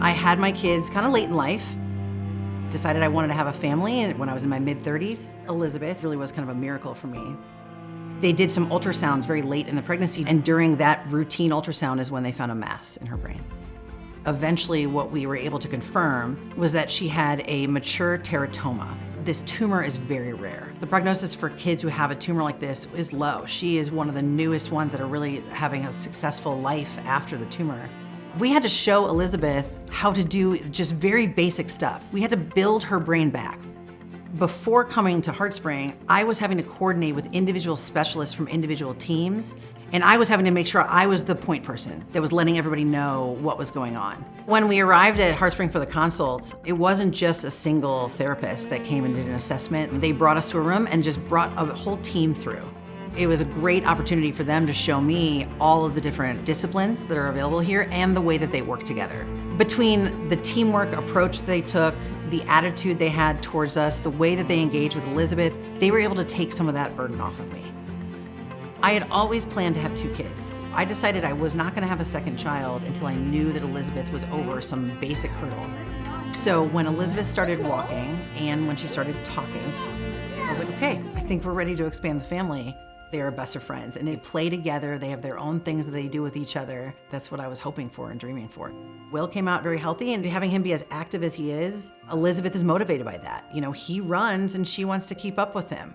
I had my kids kind of late in life. Decided I wanted to have a family when I was in my mid-30s. Elizabeth really was kind of a miracle for me. They did some ultrasounds very late in the pregnancy, and during that routine ultrasound is when they found a mass in her brain. Eventually, what we were able to confirm was that she had a mature teratoma. This tumor is very rare. The prognosis for kids who have a tumor like this is low. She is one of the newest ones that are really having a successful life after the tumor. We had to show Elizabeth how to do just very basic stuff. We had to build her brain back. Before coming to Heartspring, I was having to coordinate with individual specialists from individual teams, and I was having to make sure I was the point person that was letting everybody know what was going on. When we arrived at Heartspring for the consults, it wasn't just a single therapist that came and did an assessment. They brought us to a room and just brought a whole team through. It was a great opportunity for them to show me all of the different disciplines that are available here and the way that they work together. Between the teamwork approach they took, the attitude they had towards us, the way that they engaged with Elizabeth, they were able to take some of that burden off of me. I had always planned to have 2 kids. I decided I was not going to have a second child until I knew that Elizabeth was over some basic hurdles. So when Elizabeth started walking and when she started talking, I was like, okay, I think we're ready to expand the family. They are best of friends and they play together. They have their own things that they do with each other. That's what I was hoping for and dreaming for. Will came out very healthy, and having him be as active as he is, Elizabeth is motivated by that. You know, he runs and she wants to keep up with him.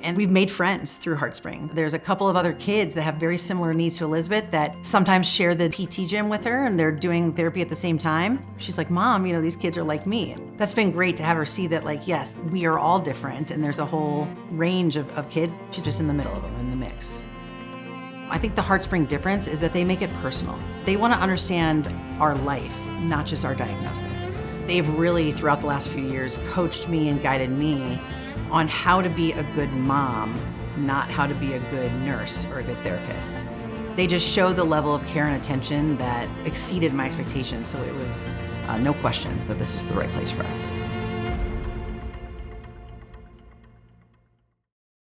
And we've made friends through Heartspring. There's a couple of other kids that have very similar needs to Elizabeth that sometimes share the PT gym with her and they're doing therapy at the same time. She's like, Mom, you know, these kids are like me. That's been great to have her see that, like, yes, we are all different and there's a whole range of kids. She's just in the middle of them, in the mix. I think the Heartspring difference is that they make it personal. They want to understand our life, not just our diagnosis. They've really, throughout the last few years, coached me and guided me on how to be a good mom, not how to be a good nurse or a good therapist. They just showed the level of care and attention that exceeded my expectations, so it was no question that this was the right place for us.